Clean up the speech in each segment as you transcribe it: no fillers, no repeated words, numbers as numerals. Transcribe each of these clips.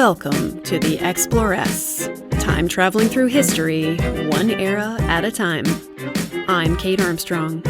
Welcome to the Exploress, time traveling through history, one era at a time. I'm Kate Armstrong.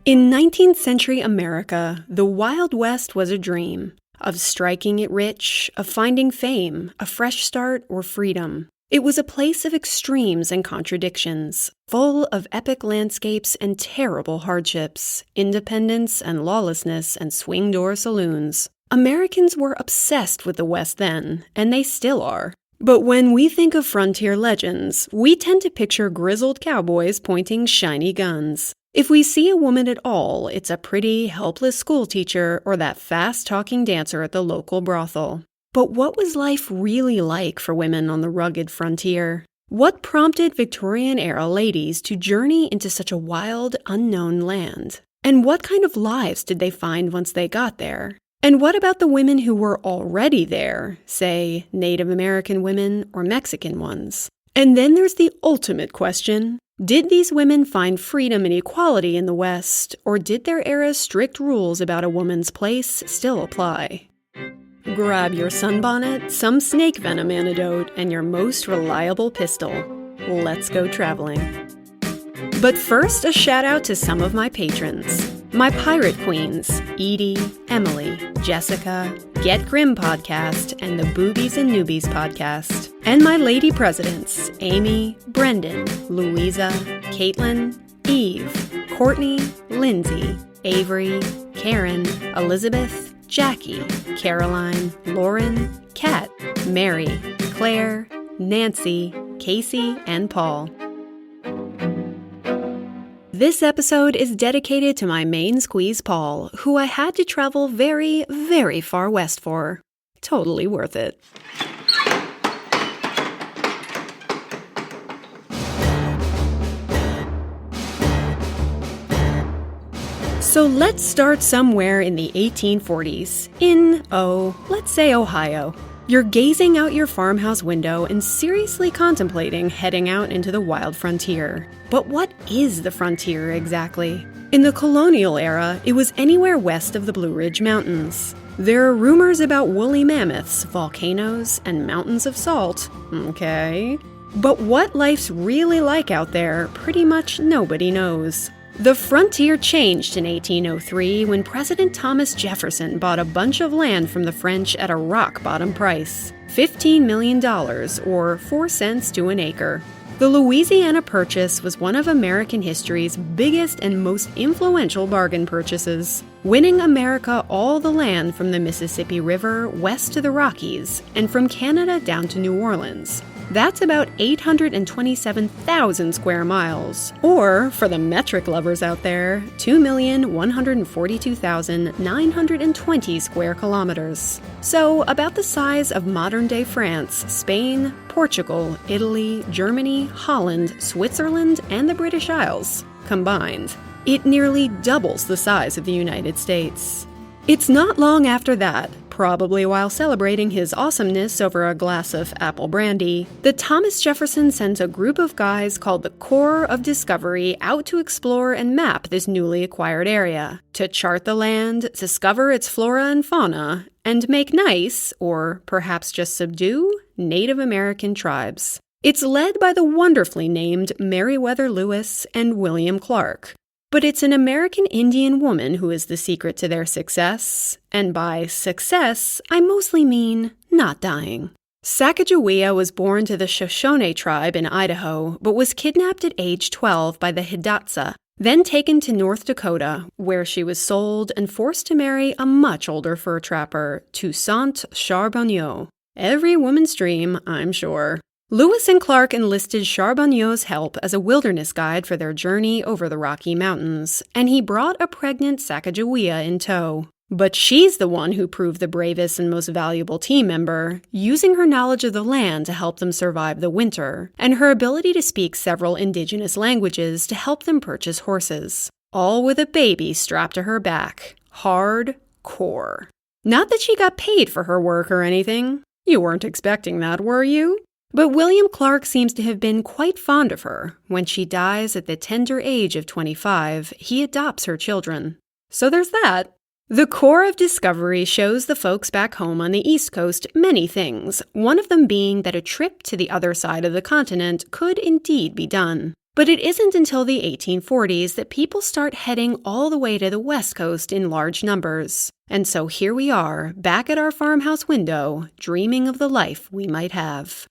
In 19th century America, the Wild West was a dream of striking it rich, of finding fame, a fresh start, or freedom. It was a place of extremes and contradictions, full of epic landscapes and terrible hardships, independence and lawlessness and swing-door saloons. Americans were obsessed with the West then, and they still are. But when we think of frontier legends, we tend to picture grizzled cowboys pointing shiny guns. If we see a woman at all, it's a pretty, helpless schoolteacher or that fast-talking dancer at the local brothel. But what was life really like for women on the rugged frontier? What prompted Victorian-era ladies to journey into such a wild, unknown land? And what kind of lives did they find once they got there? And what about the women who were already there, say, Native American women or Mexican ones? And then there's the ultimate question. Did these women find freedom and equality in the West, or did their era's strict rules about a woman's place still apply? Grab your sunbonnet, some snake venom antidote, and your most reliable pistol. Let's go traveling. But first, a shout out to some of my patrons. My pirate queens, Edie, Emily, Jessica, Get Grim podcast, and the Boobies and Newbies podcast. And my lady presidents, Amy, Brendan, Louisa, Caitlin, Eve, Courtney, Lindsay, Avery, Karen, Elizabeth, Jackie, Caroline, Lauren, Kat, Mary, Claire, Nancy, Casey, and Paul. This episode is dedicated to my main squeeze Paul, who I had to travel very, very far west for. Totally worth it. So let's start somewhere in the 1840s, in, let's say Ohio. You're gazing out your farmhouse window and seriously contemplating heading out into the wild frontier. But what is the frontier exactly? In the colonial era, it was anywhere west of the Blue Ridge Mountains. There are rumors about woolly mammoths, volcanoes, and mountains of salt. Okay. But what life's really like out there, pretty much nobody knows. The frontier changed in 1803 when President Thomas Jefferson bought a bunch of land from the French at a rock-bottom price, $15 million, or 4 cents to an acre. The Louisiana Purchase was one of American history's biggest and most influential bargain purchases, winning America all the land from the Mississippi River west to the Rockies, and from Canada down to New Orleans. That's about 827,000 square miles, or, for the metric lovers out there, 2,142,920 square kilometers. So, about the size of modern-day France, Spain, Portugal, Italy, Germany, Holland, Switzerland, and the British Isles combined. It nearly doubles the size of the United States. It's not long after that, probably while celebrating his awesomeness over a glass of apple brandy, that Thomas Jefferson sends a group of guys called the Corps of Discovery out to explore and map this newly acquired area, to chart the land, discover its flora and fauna, and make nice, or perhaps just subdue, Native American tribes. It's led by the wonderfully named Meriwether Lewis and William Clark. But it's an American Indian woman who is the secret to their success. And by success, I mostly mean not dying. Sacagawea was born to the Shoshone tribe in Idaho, but was kidnapped at age 12 by the Hidatsa, then taken to North Dakota, where she was sold and forced to marry a much older fur trapper, Toussaint Charbonneau. Every woman's dream, I'm sure. Lewis and Clark enlisted Charbonneau's help as a wilderness guide for their journey over the Rocky Mountains, and he brought a pregnant Sacagawea in tow. But she's the one who proved the bravest and most valuable team member, using her knowledge of the land to help them survive the winter, and her ability to speak several indigenous languages to help them purchase horses. All with a baby strapped to her back. Hardcore. Not that she got paid for her work or anything. You weren't expecting that, were you? But William Clark seems to have been quite fond of her. When she dies at the tender age of 25, he adopts her children. So there's that. The core of Discovery shows the folks back home on the East Coast many things, one of them being that a trip to the other side of the continent could indeed be done. But it isn't until the 1840s that people start heading all the way to the West Coast in large numbers. And so here we are, back at our farmhouse window, dreaming of the life we might have.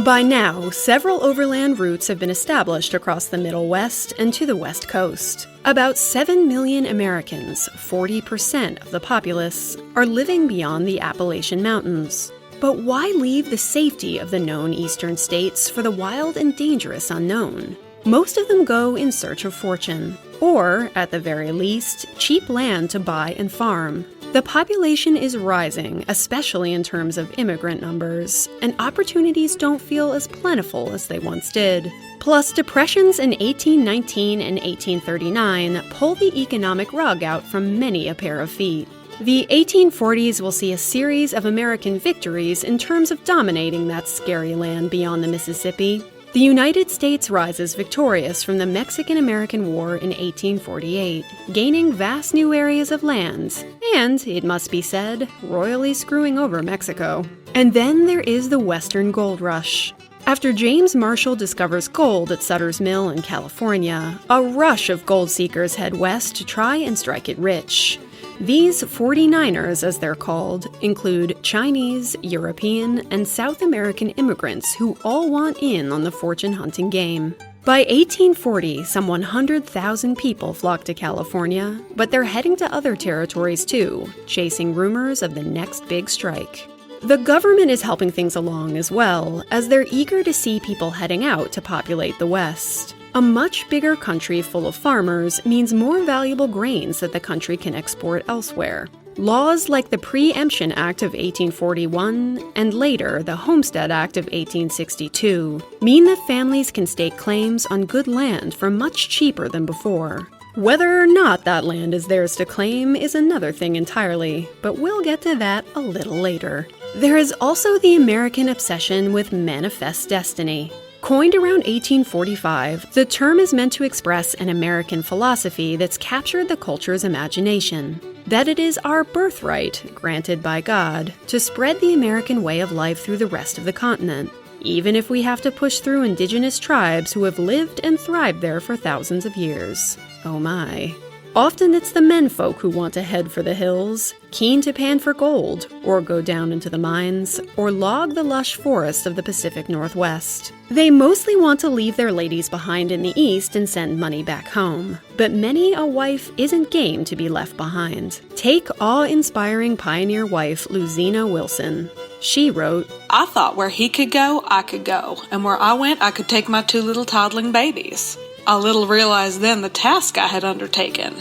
By now, several overland routes have been established across the Middle West and to the West Coast. About 7 million Americans, 40% of the populace, are living beyond the Appalachian Mountains. But why leave the safety of the known eastern states for the wild and dangerous unknown? Most of them go in search of fortune, or, at the very least, cheap land to buy and farm. The population is rising, especially in terms of immigrant numbers, and opportunities don't feel as plentiful as they once did. Plus, depressions in 1819 and 1839 pull the economic rug out from many a pair of feet. The 1840s will see a series of American victories in terms of dominating that scary land beyond the Mississippi. The United States rises victorious from the Mexican-American War in 1848, gaining vast new areas of lands, and, it must be said, royally screwing over Mexico. And then there is the Western Gold Rush. After James Marshall discovers gold at Sutter's Mill in California, a rush of gold seekers head west to try and strike it rich. These 49ers, as they're called, include Chinese, European, and South American immigrants who all want in on the fortune-hunting game. By 1840, some 100,000 people flock to California, but they're heading to other territories too, chasing rumors of the next big strike. The government is helping things along as well, as they're eager to see people heading out to populate the West. A much bigger country full of farmers means more valuable grains that the country can export elsewhere. Laws like the Preemption Act of 1841 and later the Homestead Act of 1862 mean that families can stake claims on good land for much cheaper than before. Whether or not that land is theirs to claim is another thing entirely, but we'll get to that a little later. There is also the American obsession with manifest destiny. Coined around 1845, the term is meant to express an American philosophy that's captured the culture's imagination. That it is our birthright, granted by God, to spread the American way of life through the rest of the continent, even if we have to push through indigenous tribes who have lived and thrived there for thousands of years. Oh my. Often it's the menfolk who want to head for the hills, keen to pan for gold, or go down into the mines, or log the lush forests of the Pacific Northwest. They mostly want to leave their ladies behind in the East and send money back home, but many a wife isn't game to be left behind. Take awe-inspiring pioneer wife Luzina Wilson. She wrote, "I thought where he could go, I could go, and where I went, I could take my 2 little toddling babies. I little realized then the task I had undertaken."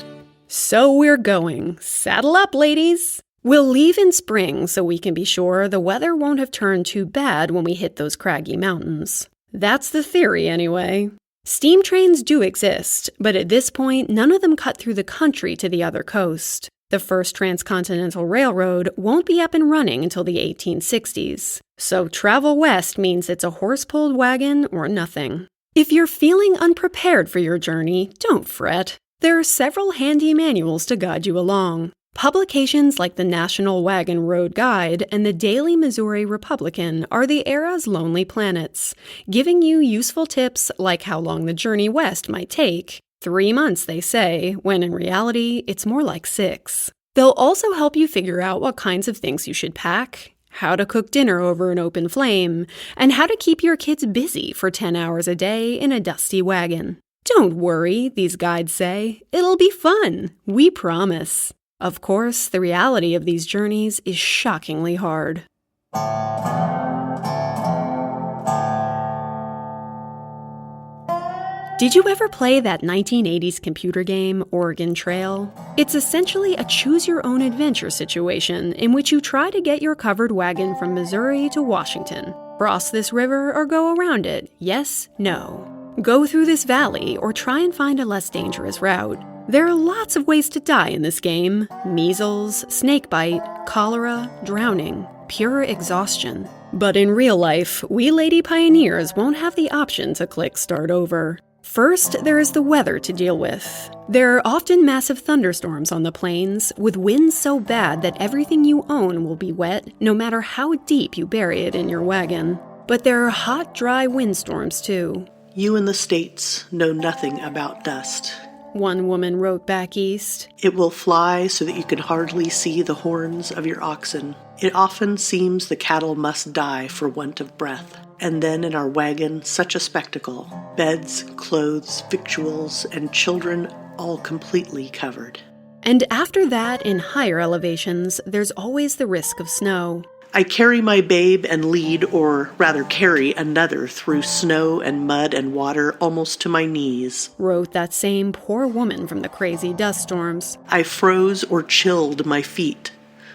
So we're going. Saddle up, ladies! We'll leave in spring so we can be sure the weather won't have turned too bad when we hit those craggy mountains. That's the theory, anyway. Steam trains do exist, but at this point, none of them cut through the country to the other coast. The first transcontinental railroad won't be up and running until the 1860s. So travel west means it's a horse-pulled wagon or nothing. If you're feeling unprepared for your journey, don't fret. There are several handy manuals to guide you along. Publications like the National Wagon Road Guide and the Daily Missouri Republican are the era's lonely planets, giving you useful tips like how long the journey west might take. 3 months, they say, when in reality, it's more like 6. They'll also help you figure out what kinds of things you should pack, how to cook dinner over an open flame, and how to keep your kids busy for 10 hours a day in a dusty wagon. Don't worry, these guides say. It'll be fun. We promise. Of course, the reality of these journeys is shockingly hard. Did you ever play that 1980s computer game, Oregon Trail? It's essentially a choose-your-own-adventure situation in which you try to get your covered wagon from Missouri to Washington. Cross this river or go around it? Yes? No? Go through this valley or try and find a less dangerous route? There are lots of ways to die in this game. Measles, snakebite, cholera, drowning, pure exhaustion. But in real life, we lady pioneers won't have the option to click start over. First, there is the weather to deal with. There are often massive thunderstorms on the plains, with winds so bad that everything you own will be wet, no matter how deep you bury it in your wagon. But there are hot, dry windstorms, too. You in the States know nothing about dust. One woman wrote back east. It will fly so that you can hardly see the horns of your oxen. It often seems the cattle must die for want of breath. And then in our wagon, such a spectacle. Beds, clothes, victuals, and children all completely covered. And after that, in higher elevations, there's always the risk of snow. I carry my babe and lead, or rather carry another through snow and mud and water almost to my knees, wrote that same poor woman from the crazy dust storms. I froze or chilled my feet,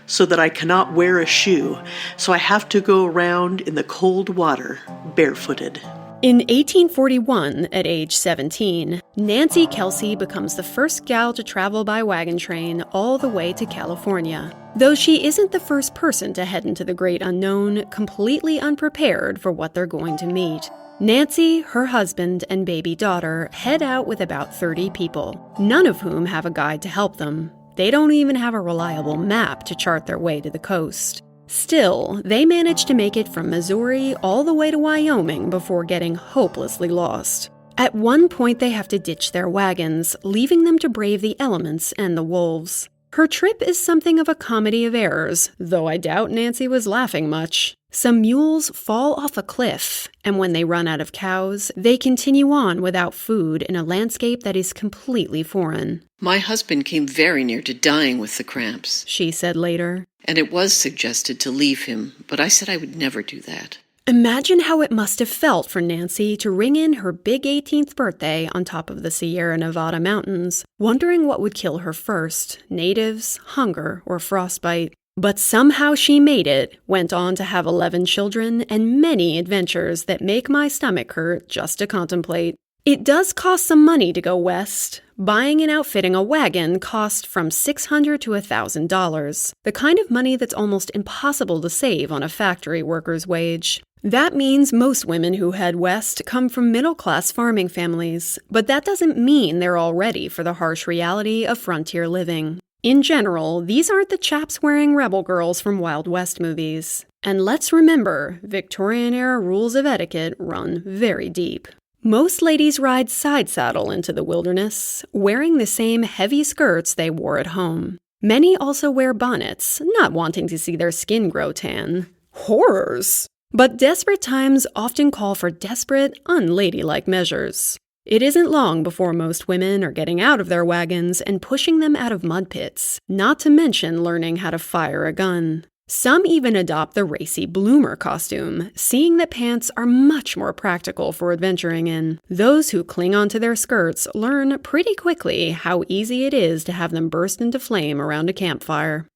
so that I cannot wear a shoe, so I have to go around in the cold water, barefooted. In 1841, at age 17, Nancy Kelsey becomes the first gal to travel by wagon train all the way to California. Though she isn't the first person to head into the great unknown, completely unprepared for what they're going to meet. Nancy, her husband, and baby daughter head out with about 30 people, none of whom have a guide to help them. They don't even have a reliable map to chart their way to the coast. Still, they manage to make it from Missouri all the way to Wyoming before getting hopelessly lost. At one point, they have to ditch their wagons, leaving them to brave the elements and the wolves. Her trip is something of a comedy of errors, though I doubt Nancy was laughing much. Some mules fall off a cliff, and when they run out of cows, they continue on without food in a landscape that is completely foreign. My husband came very near to dying with the cramps, she said later. And it was suggested to leave him, but I said I would never do that. Imagine how it must have felt for Nancy to ring in her big 18th birthday on top of the Sierra Nevada mountains, wondering what would kill her first, natives, hunger, or frostbite. But somehow she made it, went on to have 11 children, and many adventures that make my stomach hurt just to contemplate. It does cost some money to go west. Buying and outfitting a wagon cost from $600 to $1,000, the kind of money that's almost impossible to save on a factory worker's wage. That means most women who head west come from middle-class farming families, but that doesn't mean they're all ready for the harsh reality of frontier living. In general, these aren't the chaps-wearing rebel girls from Wild West movies. And let's remember, Victorian-era rules of etiquette run very deep. Most ladies ride side saddle into the wilderness, wearing the same heavy skirts they wore at home. Many also wear bonnets, not wanting to see their skin grow tan. Horrors! But desperate times often call for desperate, unladylike measures. It isn't long before most women are getting out of their wagons and pushing them out of mud pits, not to mention learning how to fire a gun. Some even adopt the racy bloomer costume, seeing that pants are much more practical for adventuring in. Those who cling onto their skirts learn pretty quickly how easy it is to have them burst into flame around a campfire.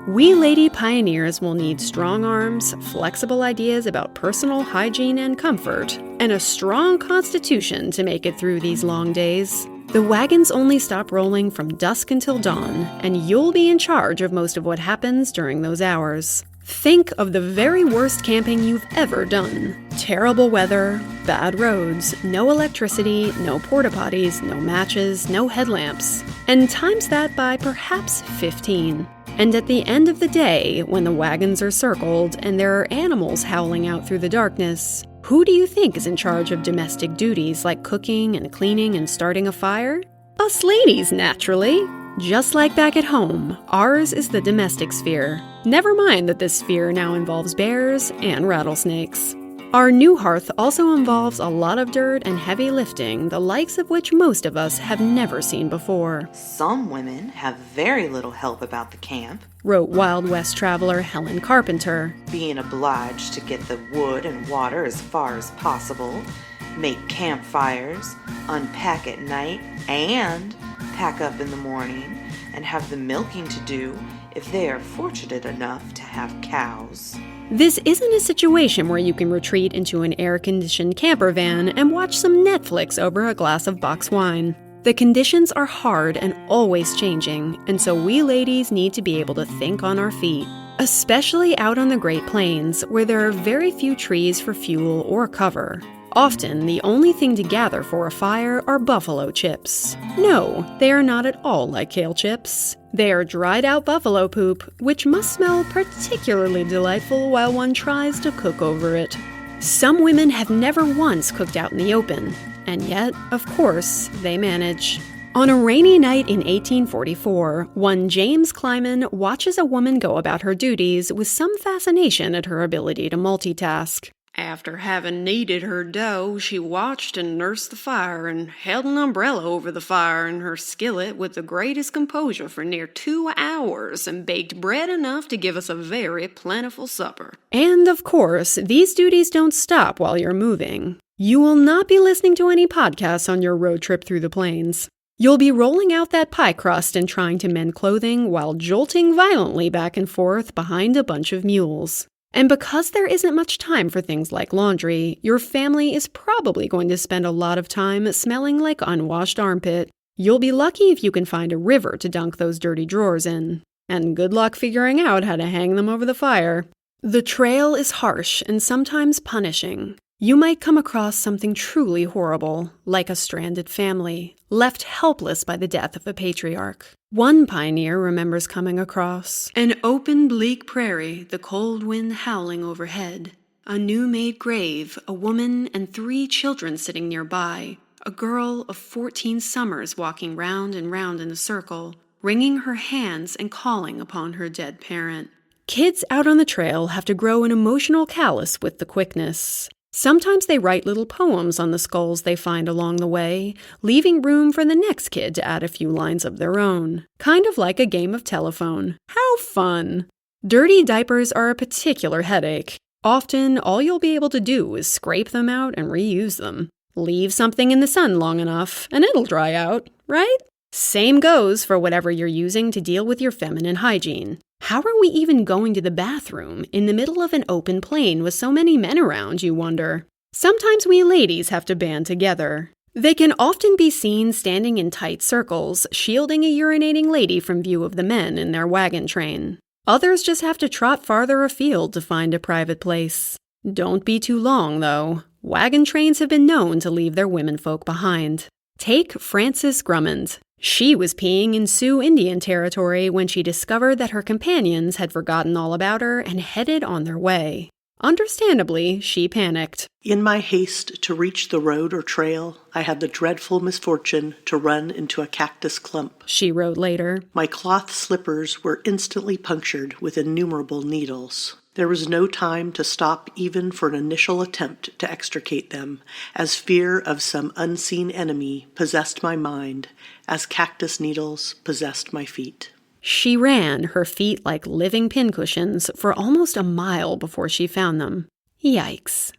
We lady pioneers will need strong arms, flexible ideas about personal hygiene and comfort, and a strong constitution to make it through these long days. The wagons only stop rolling from dusk until dawn, and you'll be in charge of most of what happens during those hours. Think of the very worst camping you've ever done. Terrible weather, bad roads, no electricity, no porta-potties, no matches, no headlamps. And times that by perhaps 15. And at the end of the day, when the wagons are circled and there are animals howling out through the darkness, who do you think is in charge of domestic duties like cooking and cleaning and starting a fire? Us ladies, naturally. Just like back at home, ours is the domestic sphere. Never mind that this sphere now involves bears and rattlesnakes. Our new hearth also involves a lot of dirt and heavy lifting, the likes of which most of us have never seen before. Some women have very little help about the camp, wrote Wild West traveler Helen Carpenter. Being obliged to get the wood and water as far as possible, make campfires, unpack at night, and pack up in the morning, and have the milking to do if they are fortunate enough to have cows. This isn't a situation where you can retreat into an air-conditioned camper van and watch some Netflix over a glass of box wine. The conditions are hard and always changing, and so we ladies need to be able to think on our feet. especially out on the Great Plains, where there are very few trees for fuel or cover. Often, the only thing to gather for a fire are buffalo chips. No, they are not at all like kale chips. They are dried-out buffalo poop, which must smell particularly delightful while one tries to cook over it. Some women have never once cooked out in the open, and yet, of course, they manage. On a rainy night in 1844, one James Clyman watches a woman go about her duties with some fascination at her ability to multitask. After having kneaded her dough, she watched and nursed the fire and held an umbrella over the fire in her skillet with the greatest composure for near 2 hours and baked bread enough to give us a very plentiful supper. And of course, these duties don't stop while you're moving. You will not be listening to any podcasts on your road trip through the plains. You'll be rolling out that pie crust and trying to mend clothing while jolting violently back and forth behind a bunch of mules. And because there isn't much time for things like laundry, your family is probably going to spend a lot of time smelling like unwashed armpit. You'll be lucky if you can find a river to dunk those dirty drawers in. And good luck figuring out how to hang them over the fire. The trail is harsh and sometimes punishing. You might come across something truly horrible, like a stranded family, left helpless by the death of a patriarch. One pioneer remembers coming across an open, bleak prairie, the cold wind howling overhead, a new-made grave, a woman and 3 children sitting nearby, a girl of 14 summers walking round and round in a circle, wringing her hands and calling upon her dead parent. Kids out on the trail have to grow an emotional callus with the quickness. Sometimes they write little poems on the skulls they find along the way, leaving room for the next kid to add a few lines of their own. Kind of like a game of telephone. How fun! Dirty diapers are a particular headache. Often, all you'll be able to do is scrape them out and reuse them. Leave something in the sun long enough, and it'll dry out, right? Same goes for whatever you're using to deal with your feminine hygiene. How are we even going to the bathroom in the middle of an open plain with so many men around, you wonder? Sometimes we ladies have to band together. They can often be seen standing in tight circles, shielding a urinating lady from view of the men in their wagon train. Others just have to trot farther afield to find a private place. Don't be too long, though. Wagon trains have been known to leave their womenfolk behind. Take Frances Grummond. She was peeing in Sioux Indian territory when she discovered that her companions had forgotten all about her and headed on their way. Understandably, she panicked. In my haste to reach the road or trail, I had the dreadful misfortune to run into a cactus clump. She wrote later. My cloth slippers were instantly punctured with innumerable needles. There was no time to stop even for an initial attempt to extricate them, as fear of some unseen enemy possessed my mind, as cactus needles possessed my feet. She ran, her feet like living pincushions, for almost a mile before she found them. Yikes.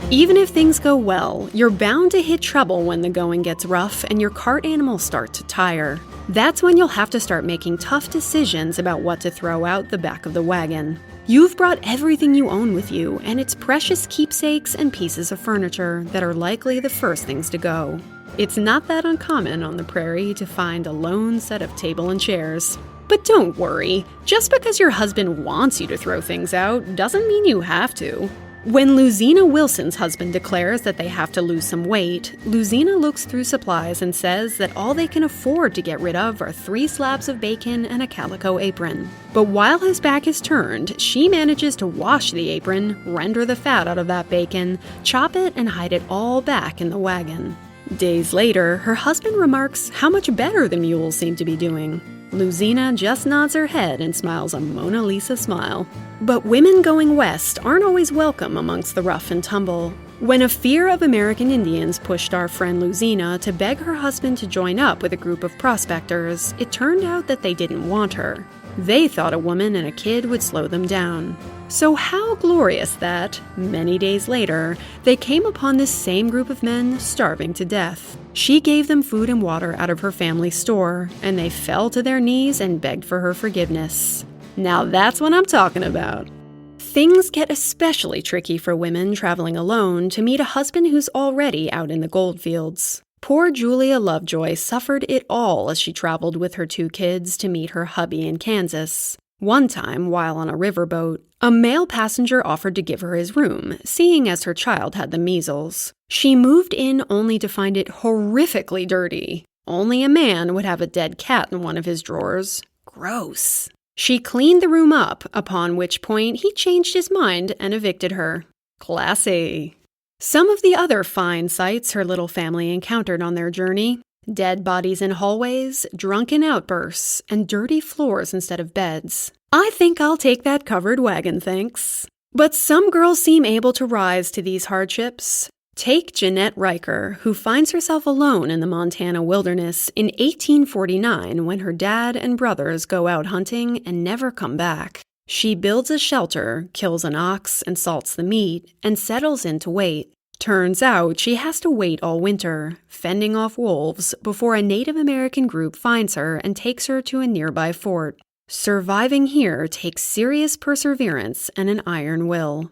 Even if things go well, you're bound to hit trouble when the going gets rough and your cart animals start to tire. That's when you'll have to start making tough decisions about what to throw out the back of the wagon. You've brought everything you own with you, and it's precious keepsakes and pieces of furniture that are likely the first things to go. It's not that uncommon on the prairie to find a lone set of table and chairs. But don't worry, just because your husband wants you to throw things out doesn't mean you have to. When Luzina Wilson's husband declares that they have to lose some weight, Luzina looks through supplies and says that all they can afford to get rid of are 3 slabs of bacon and a calico apron. But while his back is turned, she manages to wash the apron, render the fat out of that bacon, chop it, and hide it all back in the wagon. Days later, her husband remarks how much better the mules seem to be doing. Luzina just nods her head and smiles a Mona Lisa smile. But women going west aren't always welcome amongst the rough and tumble. When a fear of American Indians pushed our friend Luzina to beg her husband to join up with a group of prospectors, it turned out that they didn't want her. They thought a woman and a kid would slow them down. So how glorious that, many days later, they came upon this same group of men starving to death. She gave them food and water out of her family's store, and they fell to their knees and begged for her forgiveness. Now that's what I'm talking about. Things get especially tricky for women traveling alone to meet a husband who's already out in the goldfields. Poor Julia Lovejoy suffered it all as she traveled with her 2 kids to meet her hubby in Kansas. One time, while on a riverboat, a male passenger offered to give her his room, seeing as her child had the measles. She moved in only to find it horrifically dirty. Only a man would have a dead cat in one of his drawers. Gross. She cleaned the room up, upon which point he changed his mind and evicted her. Classy. Some of the other fine sights her little family encountered on their journey: dead bodies in hallways, drunken outbursts, and dirty floors instead of beds. I think I'll take that covered wagon, thanks. But some girls seem able to rise to these hardships. Take Jeanette Riker, who finds herself alone in the Montana wilderness in 1849 when her dad and brothers go out hunting and never come back. She builds a shelter, kills an ox and salts the meat, and settles in to wait. Turns out she has to wait all winter, fending off wolves, before a Native American group finds her and takes her to a nearby fort. Surviving here takes serious perseverance and an iron will.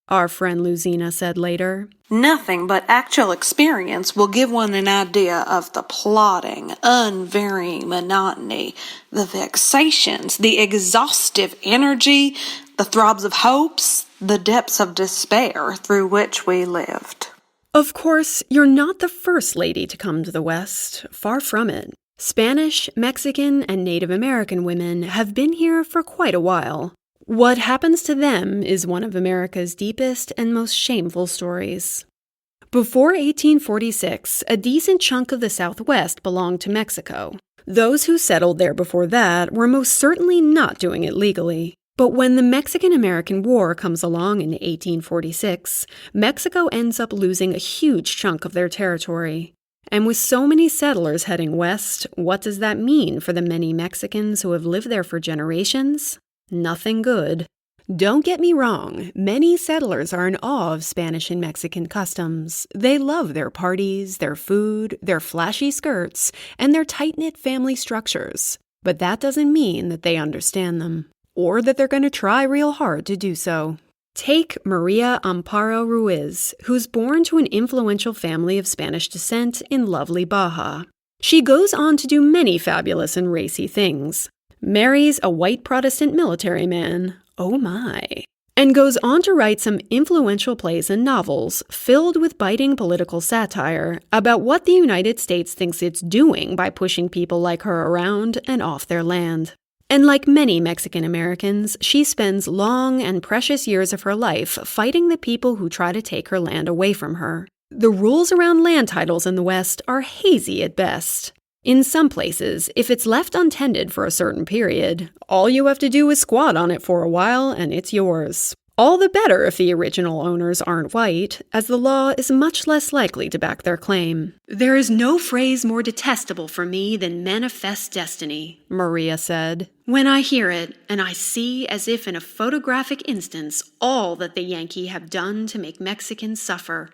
Our friend Luzina said later, Nothing but actual experience will give one an idea of the plodding, unvarying monotony, the vexations, the exhaustive energy, the throbs of hopes, the depths of despair through which we lived. Of course, you're not the first lady to come to the West. Far from it. Spanish, Mexican, and Native American women have been here for quite a while. What happens to them is one of America's deepest and most shameful stories. Before 1846, a decent chunk of the Southwest belonged to Mexico. Those who settled there before that were most certainly not doing it legally. But when the Mexican-American War comes along in 1846, Mexico ends up losing a huge chunk of their territory. And with so many settlers heading west, what does that mean for the many Mexicans who have lived there for generations? Nothing good. Don't get me wrong, many settlers are in awe of Spanish and Mexican customs. They love their parties, their food, their flashy skirts, and their tight-knit family structures. But that doesn't mean that they understand them, or that they're going to try real hard to do so. Take Maria Amparo Ruiz, who's born to an influential family of Spanish descent in lovely Baja. She goes on to do many fabulous and racy things. Marries a white Protestant military man, oh my, and goes on to write some influential plays and novels filled with biting political satire about what the United States thinks it's doing by pushing people like her around and off their land. And like many Mexican Americans, she spends long and precious years of her life fighting the people who try to take her land away from her. The rules around land titles in the West are hazy at best. In some places, if it's left untended for a certain period, all you have to do is squat on it for a while and it's yours. All the better if the original owners aren't white, as the law is much less likely to back their claim. There is no phrase more detestable for me than manifest destiny, Maria said. When I hear it, and I see as if in a photographic instance all that the Yankee have done to make Mexicans suffer.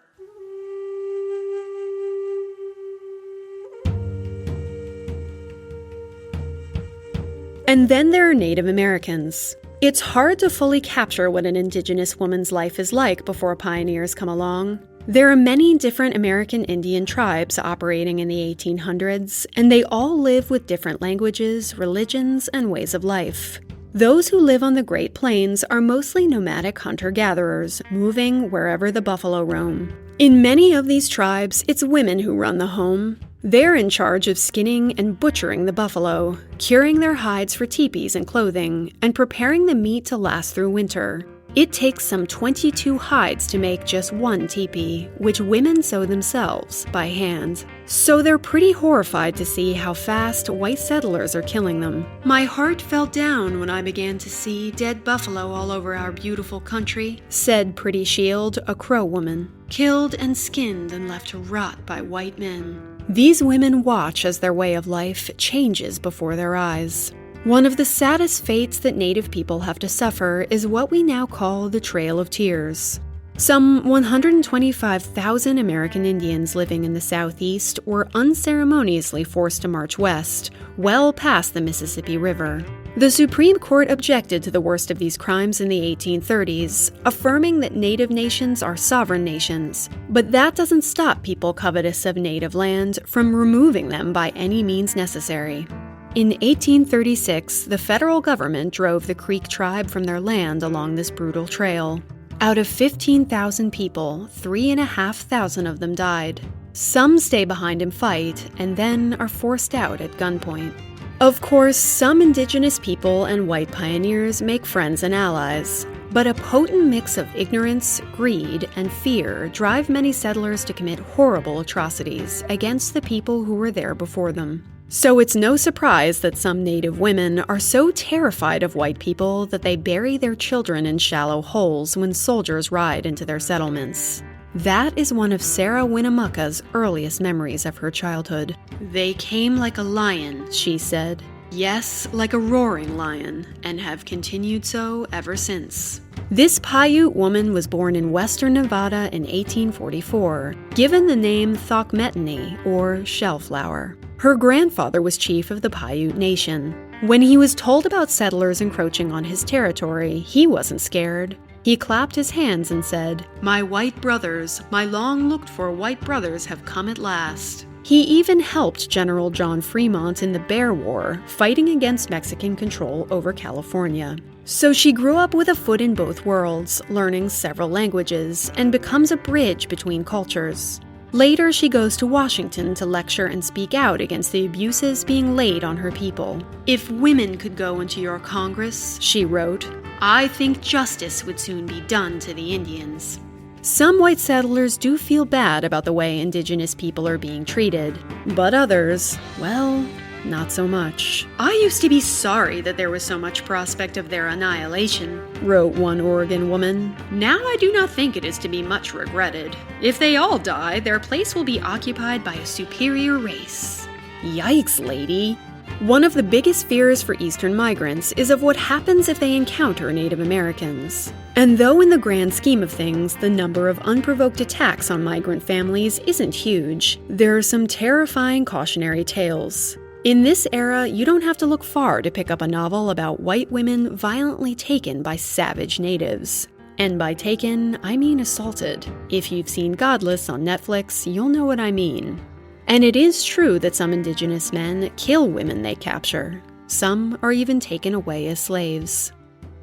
And then there are Native Americans. It's hard to fully capture what an Indigenous woman's life is like before pioneers come along. There are many different American Indian tribes operating in the 1800s, and they all live with different languages, religions, and ways of life. Those who live on the Great Plains are mostly nomadic hunter-gatherers, moving wherever the buffalo roam. In many of these tribes, it's women who run the home. They're in charge of skinning and butchering the buffalo, curing their hides for teepees and clothing, and preparing the meat to last through winter. It takes some 22 hides to make just one teepee, which women sew themselves by hand. So they're pretty horrified to see how fast white settlers are killing them. My heart fell down when I began to see dead buffalo all over our beautiful country, said Pretty Shield, a Crow woman. Killed and skinned and left to rot by white men. These women watch as their way of life changes before their eyes. One of the saddest fates that Native people have to suffer is what we now call the Trail of Tears. Some 125,000 American Indians living in the Southeast were unceremoniously forced to march west, well past the Mississippi River. The Supreme Court objected to the worst of these crimes in the 1830s, affirming that native nations are sovereign nations. But that doesn't stop people covetous of native land from removing them by any means necessary. In 1836, the federal government drove the Creek tribe from their land along this brutal trail. Out of 15,000 people, 3,500 of them died. Some stay behind and fight, and then are forced out at gunpoint. Of course, some indigenous people and white pioneers make friends and allies, but a potent mix of ignorance, greed, and fear drive many settlers to commit horrible atrocities against the people who were there before them. So it's no surprise that some Native women are so terrified of white people that they bury their children in shallow holes when soldiers ride into their settlements. That is one of Sarah Winnemucca's earliest memories of her childhood. "They came like a lion," she said. "Yes, like a roaring lion, and have continued so ever since." This Paiute woman was born in western Nevada in 1844, given the name Thokmetany, or shellflower. Her grandfather was chief of the Paiute Nation. When he was told about settlers encroaching on his territory, he wasn't scared. He clapped his hands and said, "My white brothers, my long-looked-for white brothers have come at last." He even helped General John Fremont in the Bear War, fighting against Mexican control over California. So she grew up with a foot in both worlds, learning several languages, and becomes a bridge between cultures. Later, she goes to Washington to lecture and speak out against the abuses being laid on her people. "If women could go into your Congress," she wrote, "I think justice would soon be done to the Indians." Some white settlers do feel bad about the way indigenous people are being treated, but others, well, not so much. "I used to be sorry that there was so much prospect of their annihilation," wrote one Oregon woman. "Now I do not think it is to be much regretted. If they all die, their place will be occupied by a superior race." Yikes, lady. One of the biggest fears for Eastern migrants is of what happens if they encounter Native Americans. And though in the grand scheme of things, the number of unprovoked attacks on migrant families isn't huge, there are some terrifying cautionary tales. In this era, you don't have to look far to pick up a novel about white women violently taken by savage natives. And by taken, I mean assaulted. If you've seen Godless on Netflix, you'll know what I mean. And it is true that some indigenous men kill women they capture. Some are even taken away as slaves.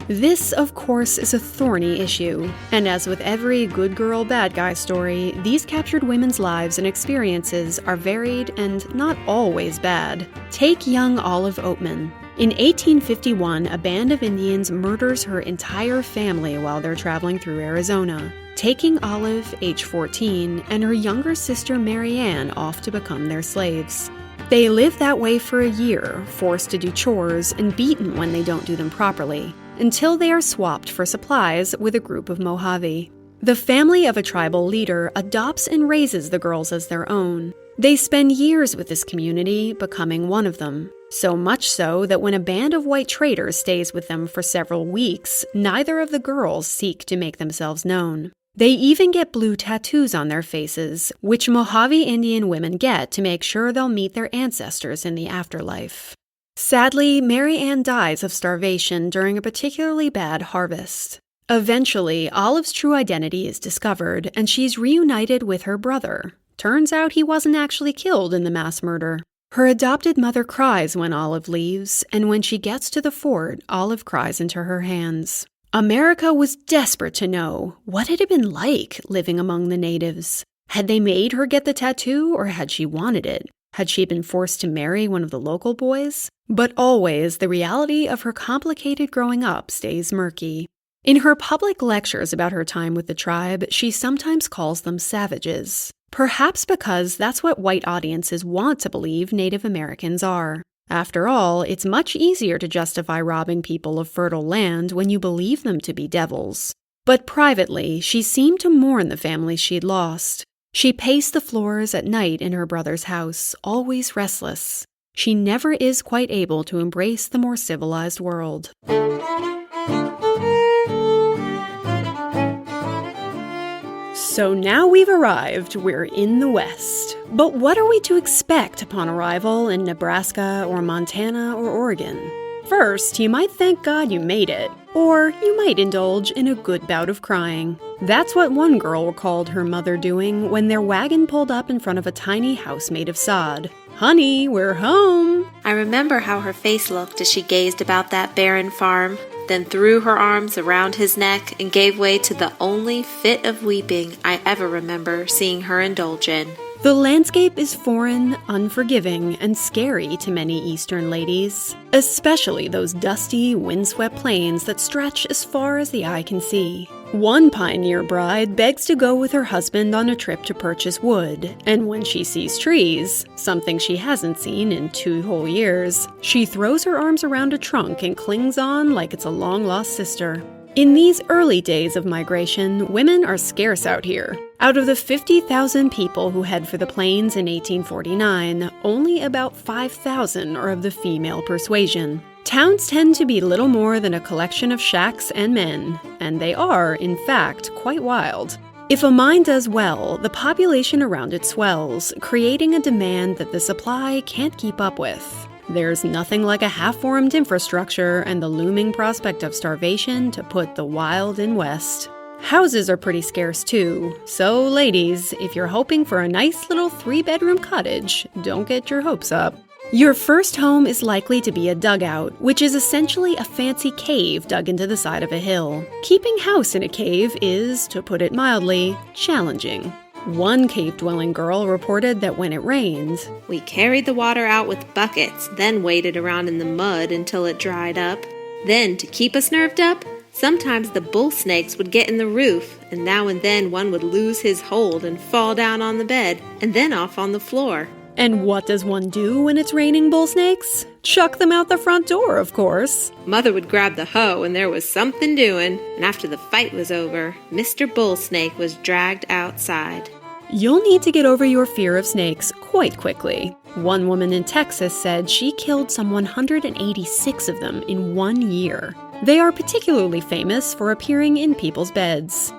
This, of course, is a thorny issue, and as with every good girl, bad guy story, these captured women's lives and experiences are varied and not always bad. Take young Olive Oatman. In 1851, a band of Indians murders her entire family while they're traveling through Arizona, taking Olive, age 14, and her younger sister Marianne off to become their slaves. They live that way for a year, forced to do chores and beaten when they don't do them properly, until they are swapped for supplies with a group of Mojave. The family of a tribal leader adopts and raises the girls as their own. They spend years with this community, becoming one of them. So much so that when a band of white traders stays with them for several weeks, neither of the girls seek to make themselves known. They even get blue tattoos on their faces, which Mojave Indian women get to make sure they'll meet their ancestors in the afterlife. Sadly, Mary Ann dies of starvation during a particularly bad harvest. Eventually, Olive's true identity is discovered, and she's reunited with her brother. Turns out he wasn't actually killed in the mass murder. Her adopted mother cries when Olive leaves, and when she gets to the fort, Olive cries into her hands. America was desperate to know what it had been like living among the natives. Had they made her get the tattoo, or had she wanted it? Had she been forced to marry one of the local boys? But always, the reality of her complicated growing up stays murky. In her public lectures about her time with the tribe, she sometimes calls them savages. Perhaps because that's what white audiences want to believe Native Americans are. After all, it's much easier to justify robbing people of fertile land when you believe them to be devils. But privately, she seemed to mourn the families she'd lost. She paced the floors at night in her brother's house, always restless. She never is quite able to embrace the more civilized world. So now we've arrived, we're in the West. But what are we to expect upon arrival in Nebraska or Montana or Oregon? First, you might thank God you made it, or you might indulge in a good bout of crying. That's what one girl recalled her mother doing when their wagon pulled up in front of a tiny house made of sod. "Honey, we're home!" I remember how her face looked as she gazed about that barren farm, then threw her arms around his neck and gave way to the only fit of weeping I ever remember seeing her indulge in. The landscape is foreign, unforgiving, and scary to many Eastern ladies, especially those dusty, windswept plains that stretch as far as the eye can see. One pioneer bride begs to go with her husband on a trip to purchase wood, and when she sees trees, something she hasn't seen in 2 whole years, she throws her arms around a trunk and clings on like it's a long-lost sister. In these early days of migration, women are scarce out here. Out of the 50,000 people who head for the plains in 1849, only about 5,000 are of the female persuasion. Towns tend to be little more than a collection of shacks and men, and they are, in fact, quite wild. If a mine does well, the population around it swells, creating a demand that the supply can't keep up with. There's nothing like a half-formed infrastructure and the looming prospect of starvation to put the wild in west. Houses are pretty scarce too, so ladies, if you're hoping for a nice little 3-bedroom cottage, don't get your hopes up. Your first home is likely to be a dugout, which is essentially a fancy cave dug into the side of a hill. Keeping house in a cave is, to put it mildly, challenging. One cave-dwelling girl reported that when it rained, "We carried the water out with buckets, then waded around in the mud until it dried up. Then, to keep us nerved up, sometimes the bull snakes would get in the roof, and now and then one would lose his hold and fall down on the bed, and then off on the floor." And what does one do when it's raining bull snakes? Chuck them out the front door, of course. Mother would grab the hoe and there was something doing, and after the fight was over, Mr. Bull Snake was dragged outside. You'll need to get over your fear of snakes quite quickly. One woman in Texas said she killed some 186 of them in 1 year. They are particularly famous for appearing in people's beds.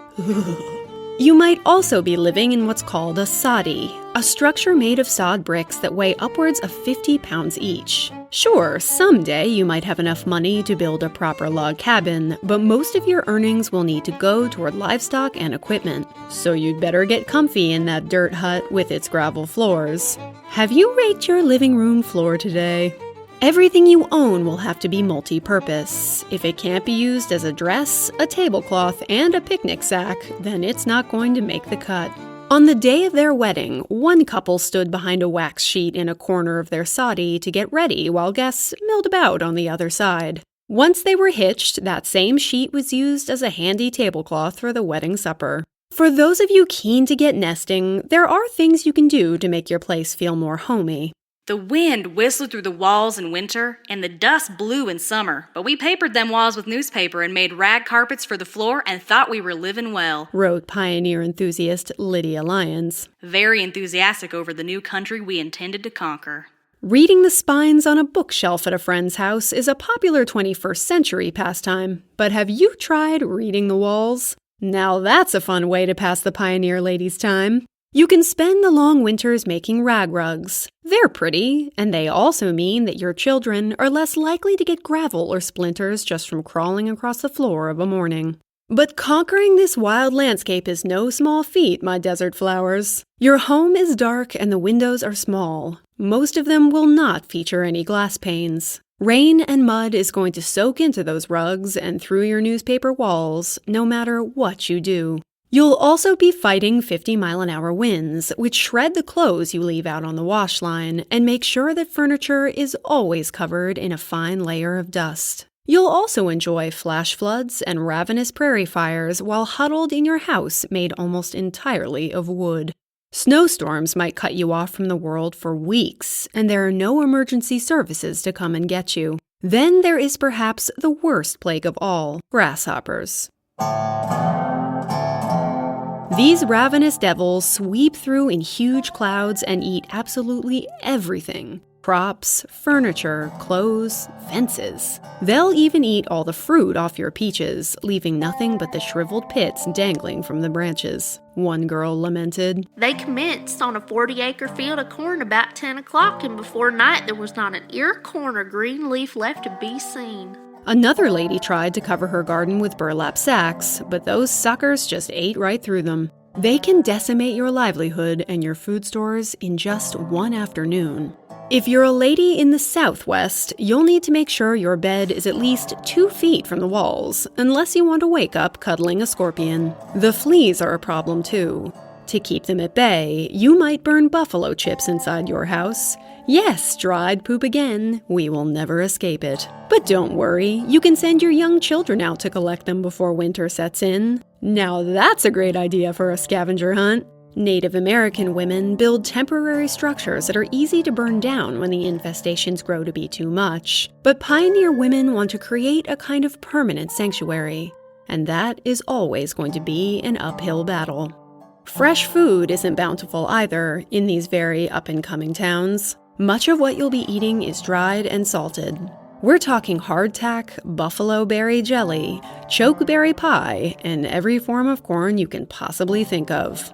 You might also be living in what's called a soddy, a structure made of sod bricks that weigh upwards of 50 pounds each. Sure, someday you might have enough money to build a proper log cabin, but most of your earnings will need to go toward livestock and equipment. So you'd better get comfy in that dirt hut with its gravel floors. Have you raked your living room floor today? Everything you own will have to be multi-purpose. If it can't be used as a dress, a tablecloth, and a picnic sack, then it's not going to make the cut. On the day of their wedding, one couple stood behind a wax sheet in a corner of their soddy to get ready while guests milled about on the other side. Once they were hitched, that same sheet was used as a handy tablecloth for the wedding supper. For those of you keen to get nesting, there are things you can do to make your place feel more homey. The wind whistled through the walls in winter, and the dust blew in summer, but we papered them walls with newspaper and made rag carpets for the floor and thought we were living well, wrote pioneer enthusiast Lydia Lyons. Very enthusiastic over the new country we intended to conquer. Reading the spines on a bookshelf at a friend's house is a popular 21st century pastime, but have you tried reading the walls? Now that's a fun way to pass the pioneer lady's time. You can spend the long winters making rag rugs. They're pretty, and they also mean that your children are less likely to get gravel or splinters just from crawling across the floor of a morning. But conquering this wild landscape is no small feat, my desert flowers. Your home is dark and the windows are small. Most of them will not feature any glass panes. Rain and mud is going to soak into those rugs and through your newspaper walls, no matter what you do. You'll also be fighting 50-mile-an-hour winds, which shred the clothes you leave out on the wash line and make sure that furniture is always covered in a fine layer of dust. You'll also enjoy flash floods and ravenous prairie fires while huddled in your house made almost entirely of wood. Snowstorms might cut you off from the world for weeks, and there are no emergency services to come and get you. Then there is perhaps the worst plague of all, grasshoppers. These ravenous devils sweep through in huge clouds and eat absolutely everything. Crops, furniture, clothes, fences. They'll even eat all the fruit off your peaches, leaving nothing but the shriveled pits dangling from the branches. One girl lamented. They commenced on a 40-acre field of corn about 10 o'clock, and before night there was not an ear of corn or green leaf left to be seen. Another lady tried to cover her garden with burlap sacks, but those suckers just ate right through them. They can decimate your livelihood and your food stores in just one afternoon. If you're a lady in the Southwest, you'll need to make sure your bed is at least 2 feet from the walls, unless you want to wake up cuddling a scorpion. The fleas are a problem too. To keep them at bay, you might burn buffalo chips inside your house. Yes, dried poop again. We will never escape it. But don't worry, you can send your young children out to collect them before winter sets in. Now that's a great idea for a scavenger hunt. Native American women build temporary structures that are easy to burn down when the infestations grow to be too much. But pioneer women want to create a kind of permanent sanctuary. And that is always going to be an uphill battle. Fresh food isn't bountiful either in these very up-and-coming towns. Much of what you'll be eating is dried and salted. We're talking hardtack, buffalo berry jelly, chokeberry pie, and every form of corn you can possibly think of.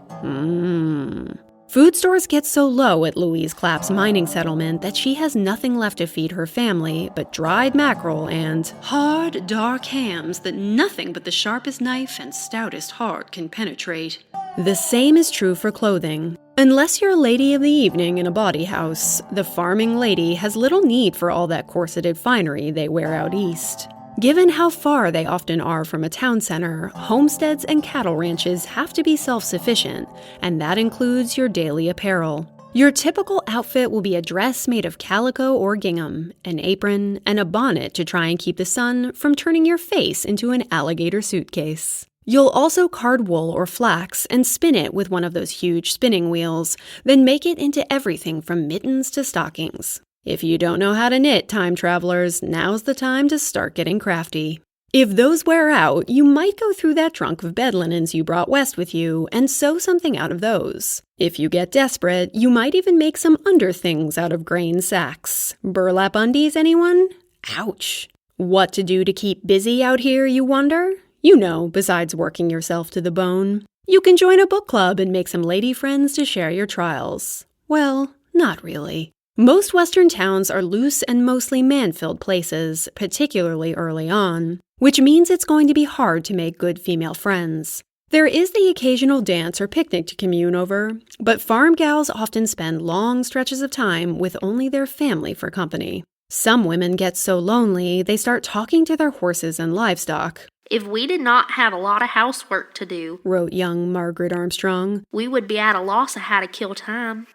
Food stores get so low at Louise Clapp's mining settlement that she has nothing left to feed her family but dried mackerel and hard, dark hams that nothing but the sharpest knife and stoutest heart can penetrate. The same is true for clothing. Unless you're a lady of the evening in a bawdy house, the farming lady has little need for all that corseted finery they wear out east. Given how far they often are from a town center, homesteads and cattle ranches have to be self-sufficient, and that includes your daily apparel. Your typical outfit will be a dress made of calico or gingham, an apron, and a bonnet to try and keep the sun from turning your face into an alligator suitcase. You'll also card wool or flax and spin it with one of those huge spinning wheels, then make it into everything from mittens to stockings. If you don't know how to knit, time travelers, now's the time to start getting crafty. If those wear out, you might go through that trunk of bed linens you brought west with you and sew something out of those. If you get desperate, you might even make some underthings out of grain sacks. Burlap undies, anyone? Ouch. What to do to keep busy out here, you wonder? You know, besides working yourself to the bone. You can join a book club and make some lady friends to share your trials. Well, not really. Most Western towns are loose and mostly man-filled places, particularly early on, which means it's going to be hard to make good female friends. There is the occasional dance or picnic to commune over, but farm gals often spend long stretches of time with only their family for company. Some women get so lonely, they start talking to their horses and livestock. If we did not have a lot of housework to do, wrote young Margaret Armstrong, we would be at a loss of how to kill time.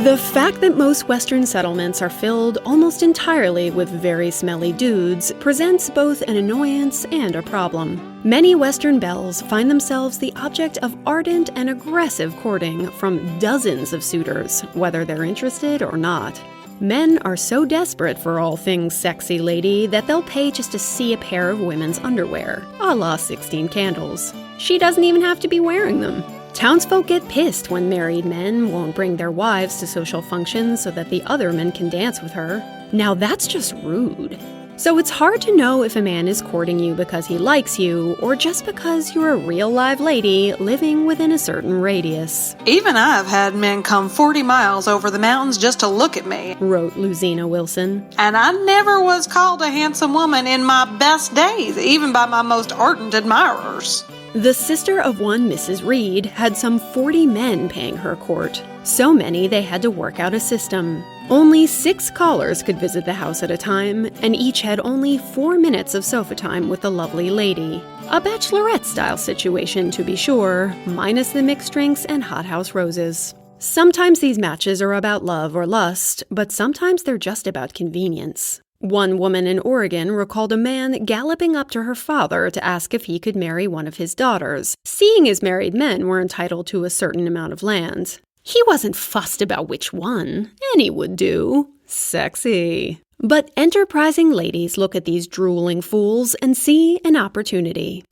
The fact that most Western settlements are filled almost entirely with very smelly dudes presents both an annoyance and a problem. Many Western belles find themselves the object of ardent and aggressive courting from dozens of suitors, whether they're interested or not. Men are so desperate for all things sexy lady that they'll pay just to see a pair of women's underwear, a la 16 Candles. She doesn't even have to be wearing them. Townsfolk get pissed when married men won't bring their wives to social functions so that the other men can dance with her. Now that's just rude. So it's hard to know if a man is courting you because he likes you or just because you're a real live lady living within a certain radius. Even I've had men come 40 miles over the mountains just to look at me, wrote Luzina Wilson. And I never was called a handsome woman in my best days, even by my most ardent admirers. The sister of one Mrs. Reed had some 40 men paying her court. So many they had to work out a system. Only 6 callers could visit the house at a time, and each had only 4 minutes of sofa time with the lovely lady. A bachelorette-style situation, to be sure, minus the mixed drinks and hothouse roses. Sometimes these matches are about love or lust, but sometimes they're just about convenience. One woman in Oregon recalled a man galloping up to her father to ask if he could marry one of his daughters, seeing as married men were entitled to a certain amount of land. He wasn't fussed about which one. Any would do. Sexy. But enterprising ladies look at these drooling fools and see an opportunity.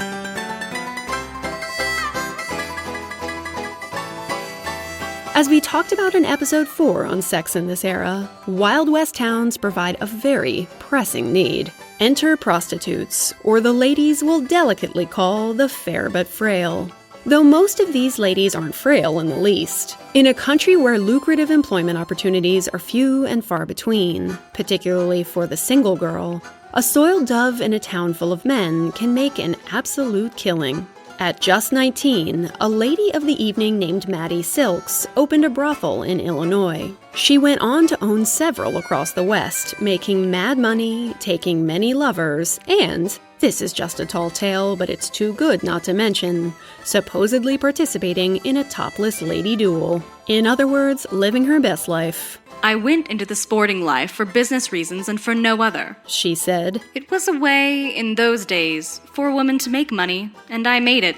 As we talked about in episode 4 on sex in this era, Wild West towns provide a very pressing need. Enter prostitutes, or the ladies we'll delicately call the fair but frail. Though most of these ladies aren't frail in the least. In a country where lucrative employment opportunities are few and far between, particularly for the single girl, a soiled dove in a town full of men can make an absolute killing. At just 19, a lady of the evening named Maddie Silks opened a brothel in Illinois. She went on to own several across the West, making mad money, taking many lovers, and, this is just a tall tale, but it's too good not to mention, supposedly participating in a topless lady duel. In other words, living her best life. I went into the sporting life for business reasons and for no other, she said. It was a way, in those days, for a woman to make money, and I made it.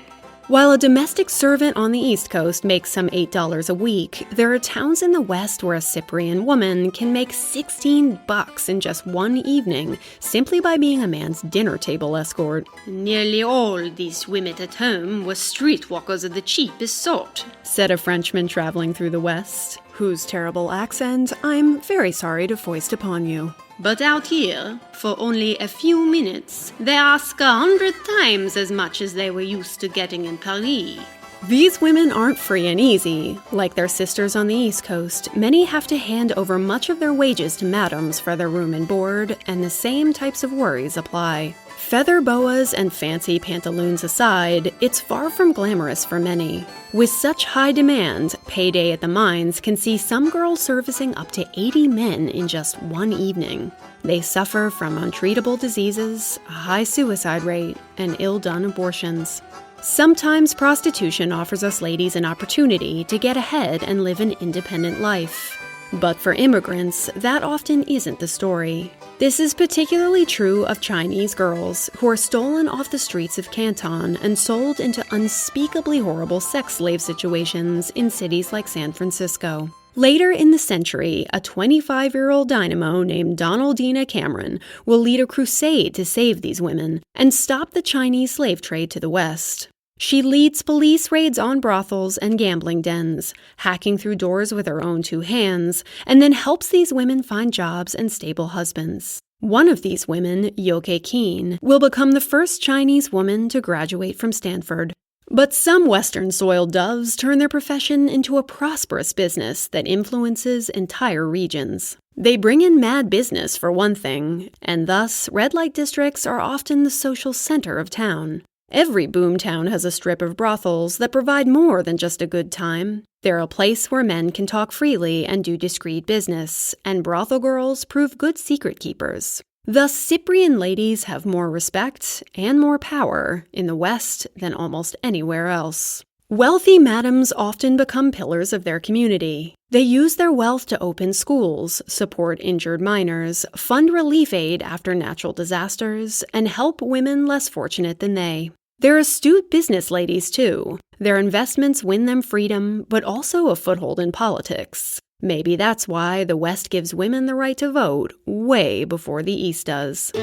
While a domestic servant on the East Coast makes some $8 a week, there are towns in the West where a Cyprian woman can make $16 in just one evening simply by being a man's dinner table escort. Nearly all these women at home were streetwalkers of the cheapest sort, said a Frenchman traveling through the West, whose terrible accent I'm very sorry to foist upon you. But out here, for only a few minutes, they ask 100 times as much as they were used to getting in Paris. These women aren't free and easy. Like their sisters on the East Coast, many have to hand over much of their wages to madams for their room and board, and the same types of worries apply. Feather boas and fancy pantaloons aside, it's far from glamorous for many. With such high demand, payday at the mines can see some girls servicing up to 80 men in just one evening. They suffer from untreatable diseases, a high suicide rate, and ill-done abortions. Sometimes prostitution offers us ladies an opportunity to get ahead and live an independent life. But for immigrants, that often isn't the story. This is particularly true of Chinese girls, who are stolen off the streets of Canton and sold into unspeakably horrible sex slave situations in cities like San Francisco. Later in the century, a 25-year-old dynamo named Donaldina Cameron will lead a crusade to save these women and stop the Chinese slave trade to the West. She leads police raids on brothels and gambling dens, hacking through doors with her own 2 hands, and then helps these women find jobs and stable husbands. One of these women, Yoke Keen, will become the first Chinese woman to graduate from Stanford. But some Western soiled doves turn their profession into a prosperous business that influences entire regions. They bring in mad business, for one thing, and thus red light districts are often the social center of town. Every boomtown has a strip of brothels that provide more than just a good time. They're a place where men can talk freely and do discreet business, and brothel girls prove good secret keepers. Thus, Cyprian ladies have more respect and more power in the West than almost anywhere else. Wealthy madams often become pillars of their community. They use their wealth to open schools, support injured minors, fund relief aid after natural disasters, and help women less fortunate than they. They're astute business ladies, too. Their investments win them freedom, but also a foothold in politics. Maybe that's why the West gives women the right to vote way before the East does.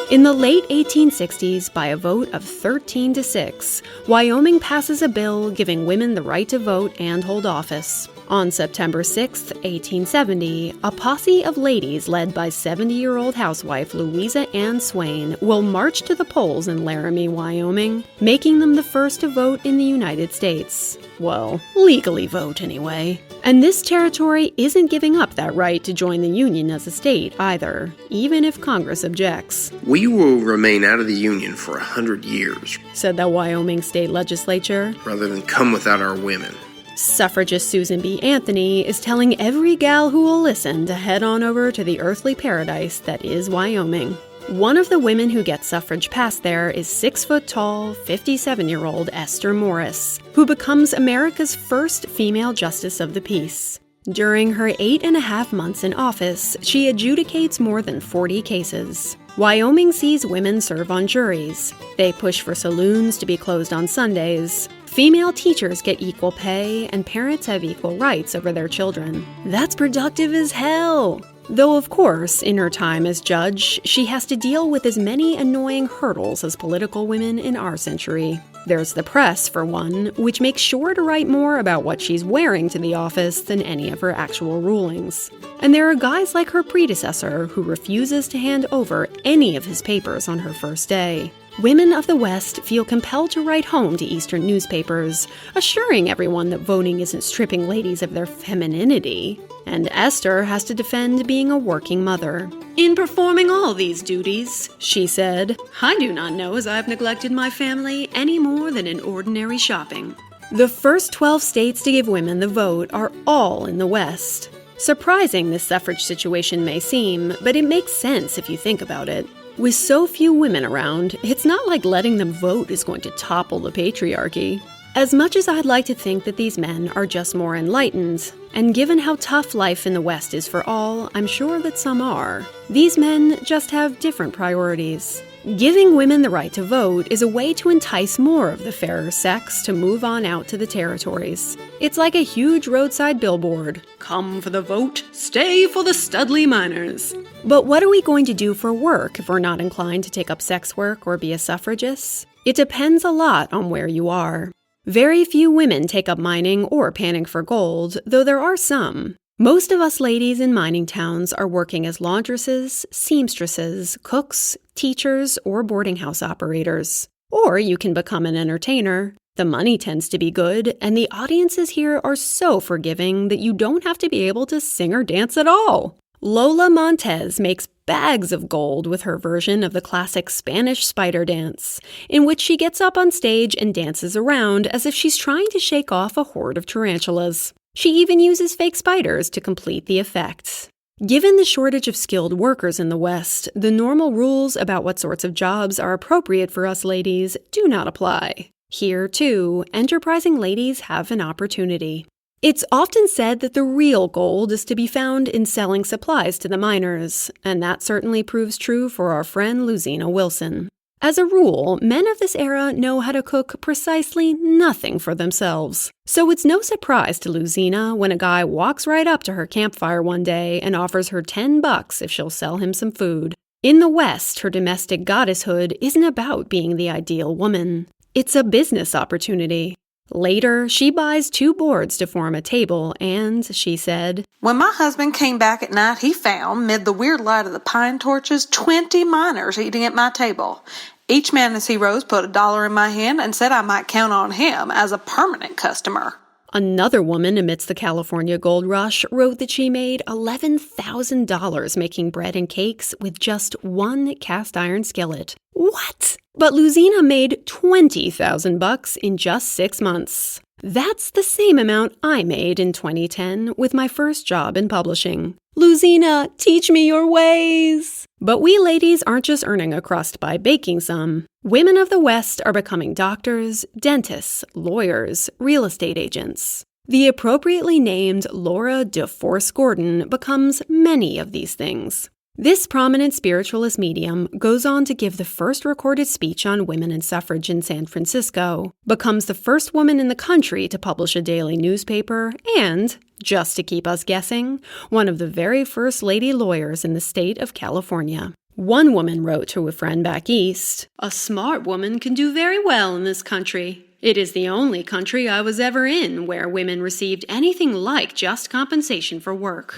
In the late 1860s, by a vote of 13-6, Wyoming passes a bill giving women the right to vote and hold office. On September 6, 1870, a posse of ladies led by 70-year-old housewife Louisa Ann Swain will march to the polls in Laramie, Wyoming, making them the first to vote in the United States. Well, legally vote anyway. And this territory isn't giving up that right to join the Union as a state either, even if Congress objects. We will remain out of the Union for 100 years, said the Wyoming state legislature, rather than come without our women. Suffragist Susan B. Anthony is telling every gal who will listen to head on over to the earthly paradise that is Wyoming. One of the women who gets suffrage passed there is 6-foot-tall, 57-year-old Esther Morris, who becomes America's first female justice of the peace. During her 8.5 months in office, she adjudicates more than 40 cases. Wyoming sees women serve on juries. They push for saloons to be closed on Sundays. Female teachers get equal pay, and parents have equal rights over their children. That's productive as hell! Though, of course, in her time as judge, she has to deal with as many annoying hurdles as political women in our century. There's the press, for one, which makes sure to write more about what she's wearing to the office than any of her actual rulings. And there are guys like her predecessor who refuses to hand over any of his papers on her first day. Women of the West feel compelled to write home to Eastern newspapers, assuring everyone that voting isn't stripping ladies of their femininity. And Esther has to defend being a working mother. "In performing all these duties," she said, "I do not know as I've neglected my family any more than in ordinary shopping." The first 12 states to give women the vote are all in the West. Surprising this suffrage situation may seem, but it makes sense if you think about it. With so few women around, it's not like letting them vote is going to topple the patriarchy. As much as I'd like to think that these men are just more enlightened, and given how tough life in the West is for all, I'm sure that some are, these men just have different priorities. Giving women the right to vote is a way to entice more of the fairer sex to move on out to the territories. It's like a huge roadside billboard. Come for the vote, stay for the Studley miners. But what are we going to do for work if we're not inclined to take up sex work or be a suffragist? It depends a lot on where you are. Very few women take up mining or panning for gold, though there are some. Most of us ladies in mining towns are working as laundresses, seamstresses, cooks, teachers, or boarding house operators. Or you can become an entertainer. The money tends to be good, and the audiences here are so forgiving that you don't have to be able to sing or dance at all. Lola Montez makes bags of gold with her version of the classic Spanish spider dance, in which she gets up on stage and dances around as if she's trying to shake off a horde of tarantulas. She even uses fake spiders to complete the effect. Given the shortage of skilled workers in the West, the normal rules about what sorts of jobs are appropriate for us ladies do not apply. Here, too, enterprising ladies have an opportunity. It's often said that the real gold is to be found in selling supplies to the miners, and that certainly proves true for our friend Luzina Wilson. As a rule, men of this era know how to cook precisely nothing for themselves. So it's no surprise to Luzina when a guy walks right up to her campfire one day and offers her $10 if she'll sell him some food. In the West, her domestic goddesshood isn't about being the ideal woman. It's a business opportunity. Later, she buys 2 boards to form a table and, she said, "When my husband came back at night, he found, mid the weird light of the pine torches, 20 miners eating at my table. Each man as he rose put $1 in my hand and said I might count on him as a permanent customer." Another woman amidst the California gold rush wrote that she made $11,000 making bread and cakes with just 1 cast iron skillet. What? But Luzina made $20,000 in just 6 months. That's the same amount I made in 2010 with my first job in publishing. Luzina, teach me your ways! But we ladies aren't just earning a crust by baking some. Women of the West are becoming doctors, dentists, lawyers, real estate agents. The appropriately named Laura DeForce Gordon becomes many of these things. This prominent spiritualist medium goes on to give the first recorded speech on women and suffrage in San Francisco, becomes the first woman in the country to publish a daily newspaper, and, just to keep us guessing, one of the very first lady lawyers in the state of California. One woman wrote to a friend back east, "A smart woman can do very well in this country. It is the only country I was ever in where women received anything like just compensation for work."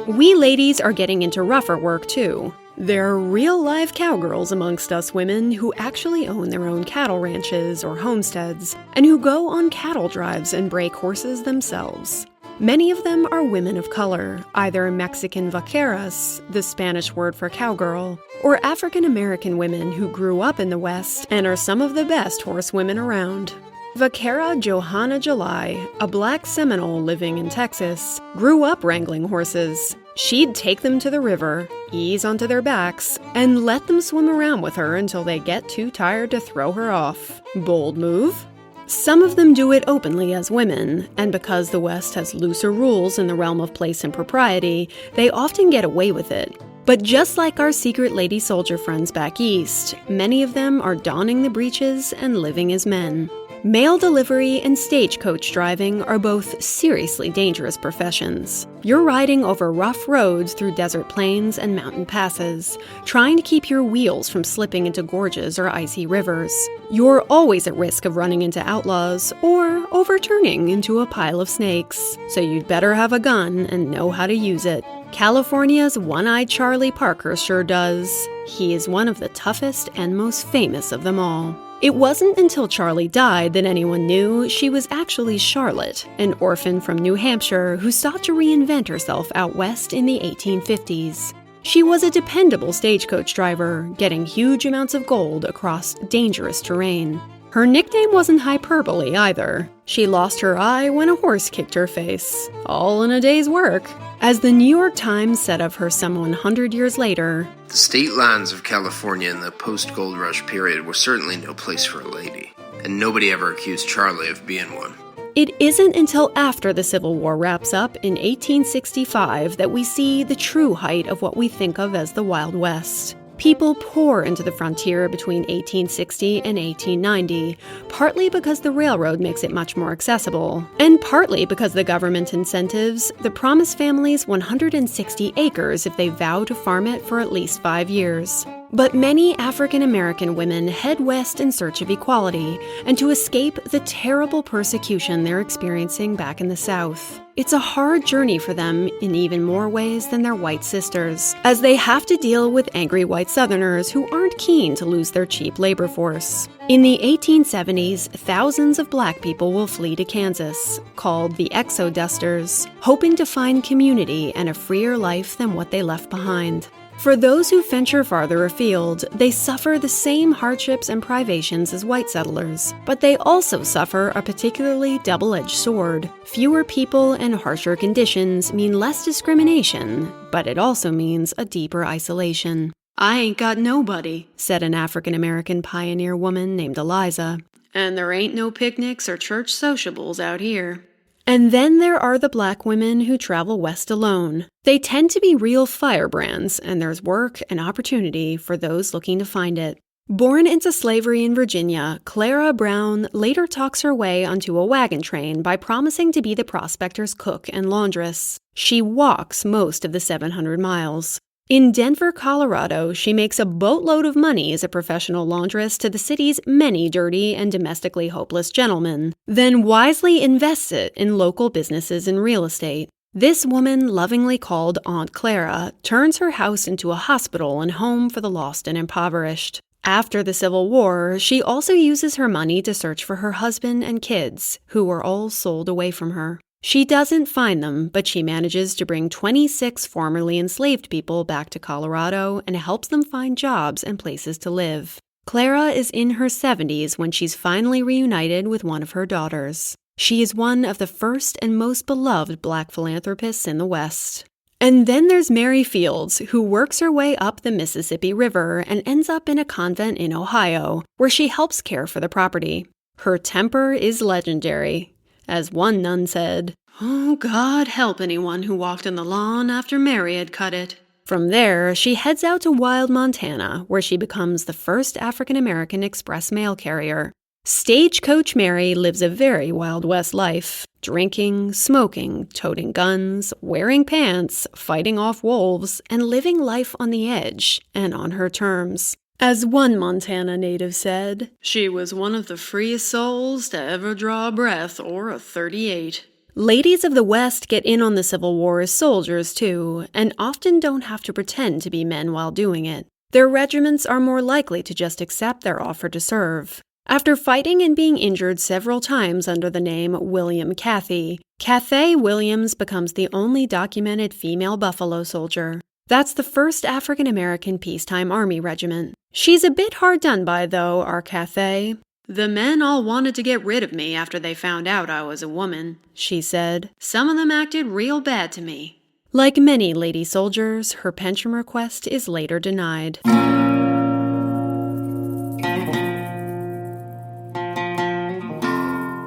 We ladies are getting into rougher work, too. There are real-life cowgirls amongst us women who actually own their own cattle ranches or homesteads, and who go on cattle drives and break horses themselves. Many of them are women of color, either Mexican vaqueras, the Spanish word for cowgirl, or African-American women who grew up in the West and are some of the best horsewomen around. Vaquera Johanna July, a black Seminole living in Texas, grew up wrangling horses. She'd take them to the river, ease onto their backs, and let them swim around with her until they get too tired to throw her off. Bold move? Some of them do it openly as women, and because the West has looser rules in the realm of place and propriety, they often get away with it. But just like our secret lady soldier friends back east, many of them are donning the breeches and living as men. Mail delivery and stagecoach driving are both seriously dangerous professions. You're riding over rough roads through desert plains and mountain passes, trying to keep your wheels from slipping into gorges or icy rivers. You're always at risk of running into outlaws or overturning into a pile of snakes, so you'd better have a gun and know how to use it. California's one-eyed Charlie Parker sure does. He is one of the toughest and most famous of them all. It wasn't until Charlie died that anyone knew she was actually Charlotte, an orphan from New Hampshire who sought to reinvent herself out west in the 1850s. She was a dependable stagecoach driver, getting huge amounts of gold across dangerous terrain. Her nickname wasn't hyperbole either. She lost her eye when a horse kicked her face, all in a day's work. As the New York Times said of her some 100 years later, The state lands of California in the post-gold rush period were certainly no place for a lady, and nobody ever accused Charlie of being one. it isn't until after the Civil War wraps up in 1865 that we see the true height of what we think of as the Wild West. People pour into the frontier between 1860 and 1890, partly because the railroad makes it much more accessible, and partly because the government incentives that promise families 160 acres if they vow to farm it for at least 5 years. But many African American women head west in search of equality and to escape the terrible persecution they're experiencing back in the South. It's a hard journey for them in even more ways than their white sisters, as they have to deal with angry white Southerners who aren't keen to lose their cheap labor force. In the 1870s, thousands of black people will flee to Kansas, called the Exodusters, hoping to find community and a freer life than what they left behind. For those who venture farther afield, they suffer the same hardships and privations as white settlers, but they also suffer a particularly double-edged sword. Fewer people and harsher conditions mean less discrimination, but it also means a deeper isolation. "I ain't got nobody," said an African-American pioneer woman named Eliza. "And there ain't no picnics or church sociables out here." And then there are the black women who travel west alone. They tend to be real firebrands, and there's work and opportunity for those looking to find it. Born into slavery in Virginia, Clara Brown later talks her way onto a wagon train by promising to be the prospector's cook and laundress. She walks most of the 700 miles. In Denver, Colorado, she makes a boatload of money as a professional laundress to the city's many dirty and domestically hopeless gentlemen, then wisely invests it in local businesses and real estate. This woman, lovingly called Aunt Clara, turns her house into a hospital and home for the lost and impoverished. After the Civil War, she also uses her money to search for her husband and kids, who were all sold away from her. She doesn't find them, but she manages to bring 26 formerly enslaved people back to Colorado and helps them find jobs and places to live. Clara is in her 70s when she's finally reunited with one of her daughters. She is one of the first and most beloved black philanthropists in the West. And then there's Mary Fields, who works her way up the Mississippi River and ends up in a convent in Ohio, where she helps care for the property. Her temper is legendary. As one nun said, "Oh, God help anyone who walked on the lawn after Mary had cut it." From there, she heads out to Wild, Montana, where she becomes the first African-American express mail carrier. Stagecoach Mary lives a very Wild West life, drinking, smoking, toting guns, wearing pants, fighting off wolves, and living life on the edge and on her terms. As one Montana native said, "She was one of the freest souls to ever draw a breath or a 38. Ladies of the West get in on the Civil War as soldiers, too, and often don't have to pretend to be men while doing it. Their regiments are more likely to just accept their offer to serve. After fighting and being injured several times under the name William Cathy, Cathay Williams becomes the only documented female Buffalo soldier. That's the first African-American peacetime army regiment. She's a bit hard done by, though, our Cathay. "The men all wanted to get rid of me after they found out I was a woman," she said. "Some of them acted real bad to me." Like many lady soldiers, her pension request is later denied.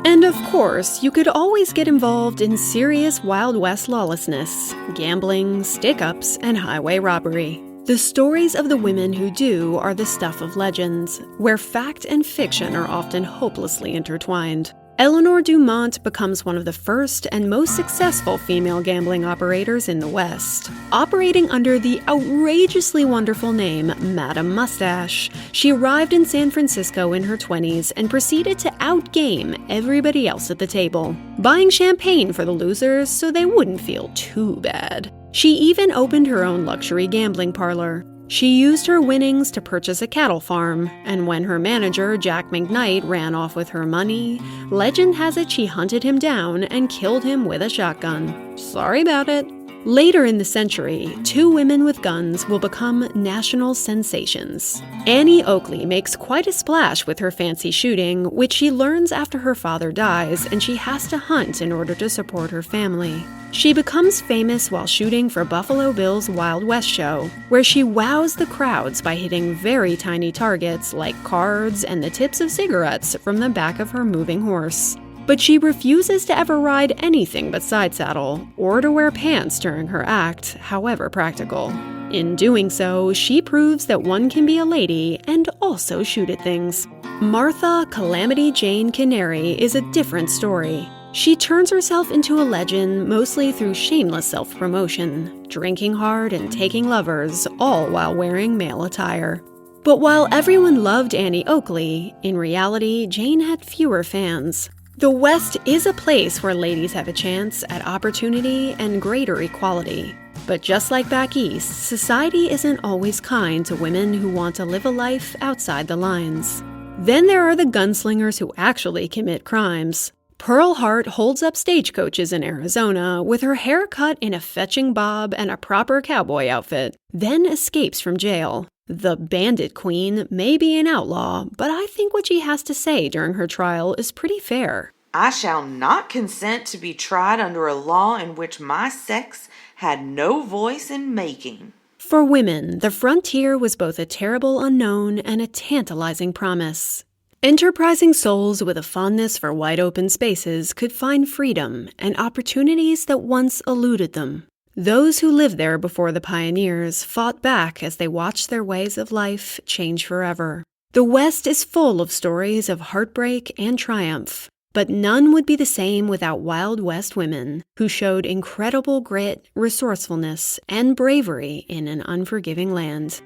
And of course, you could always get involved in serious Wild West lawlessness, gambling, stick-ups, and highway robbery. The stories of the women who do are the stuff of legends, where fact and fiction are often hopelessly intertwined. Eleanor Dumont becomes one of the first and most successful female gambling operators in the West. Operating under the outrageously wonderful name Madame Mustache, she arrived in San Francisco in her 20s and proceeded to outgame everybody else at the table, buying champagne for the losers so they wouldn't feel too bad. She even opened her own luxury gambling parlor. She used her winnings to purchase a cattle farm, and when her manager, Jack McKnight, ran off with her money, legend has it she hunted him down and killed him with a shotgun. Sorry about it. Later in the century, two women with guns will become national sensations. Annie Oakley makes quite a splash with her fancy shooting, which she learns after her father dies and she has to hunt in order to support her family. She becomes famous while shooting for Buffalo Bill's Wild West show, where she wows the crowds by hitting very tiny targets like cards and the tips of cigarettes from the back of her moving horse. But she refuses to ever ride anything but side saddle, or to wear pants during her act, however practical. In doing so, she proves that one can be a lady and also shoot at things. Martha Calamity Jane Canary is a different story. She turns herself into a legend mostly through shameless self-promotion, drinking hard and taking lovers, all while wearing male attire. But while everyone loved Annie Oakley, in reality, Jane had fewer fans. The West is a place where ladies have a chance at opportunity and greater equality. But just like back east, society isn't always kind to women who want to live a life outside the lines. Then there are the gunslingers who actually commit crimes. Pearl Hart holds up stagecoaches in Arizona with her hair cut in a fetching bob and a proper cowboy outfit, then escapes from jail. The Bandit Queen may be an outlaw, but I think what she has to say during her trial is pretty fair. I shall not consent to be tried under a law in which my sex had no voice in making. For women, the frontier was both a terrible unknown and a tantalizing promise. Enterprising souls with a fondness for wide-open spaces could find freedom and opportunities that once eluded them. Those who lived there before the pioneers fought back as they watched their ways of life change forever. The West is full of stories of heartbreak and triumph, but none would be the same without Wild West women who showed incredible grit, resourcefulness, and bravery in an unforgiving land.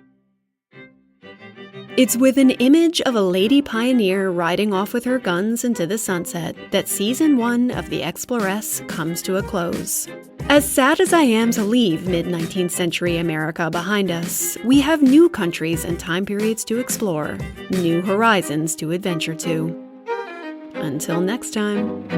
It's with an image of a lady pioneer riding off with her guns into the sunset that Season 1 of The Exploress comes to a close. As sad as I am to leave mid-19th century America behind us, we have new countries and time periods to explore, new horizons to adventure to. Until next time.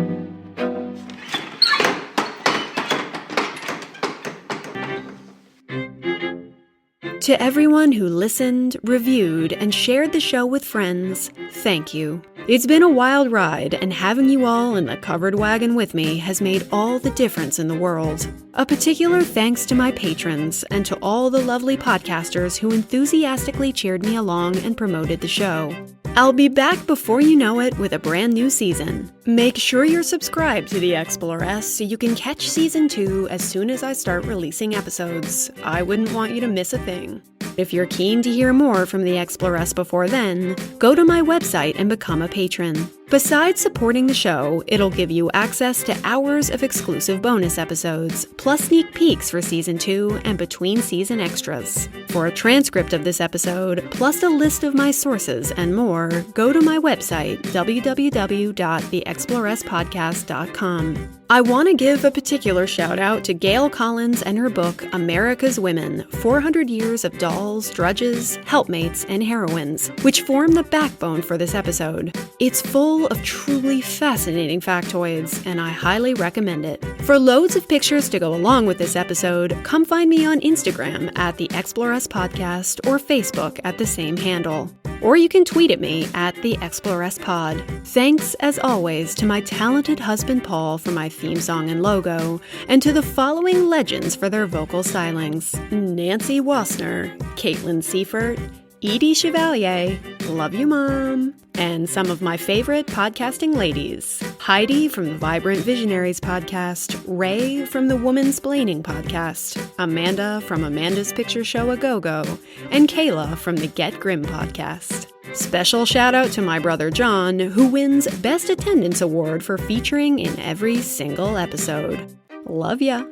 To everyone who listened, reviewed, and shared the show with friends, thank you. It's been a wild ride, and having you all in the covered wagon with me has made all the difference in the world. A particular thanks to my patrons and to all the lovely podcasters who enthusiastically cheered me along and promoted the show. I'll be back before you know it with a brand new season. Make sure you're subscribed to The Exploress so you can catch Season 2 as soon as I start releasing episodes. I wouldn't want you to miss a thing. If you're keen to hear more from The Exploress before then, go to my website and become a patron. Besides supporting the show, it'll give you access to hours of exclusive bonus episodes, plus sneak peeks for Season 2 and between-season extras. For a transcript of this episode, plus a list of my sources and more, go to my website, www.theexploresspodcast.com. I want to give a particular shout-out to Gail Collins and her book, America's Women, 400 Years of Dolls, Drudges, Helpmates, and Heroines, which form the backbone for this episode. It's full of truly fascinating factoids, and I highly recommend it. For loads of pictures to go along with this episode, come find me on Instagram at The Exploress Podcast or Facebook at the same handle. Or you can tweet at me at The Exploress Pod. Thanks, as always, to my talented husband Paul for my theme song and logo, and to the following legends for their vocal stylings: Nancy Wassner, Caitlin Seifert, Edie Chevalier, love you, Mom, And some of my favorite podcasting ladies. Heidi from the Vibrant Visionaries podcast, Ray from the Womansplaining podcast, Amanda from Amanda's Picture Show A Go-Go, and Kayla from the Get Grim podcast. Special shout out to my brother John, who wins Best Attendance Award for featuring in every single episode. Love ya!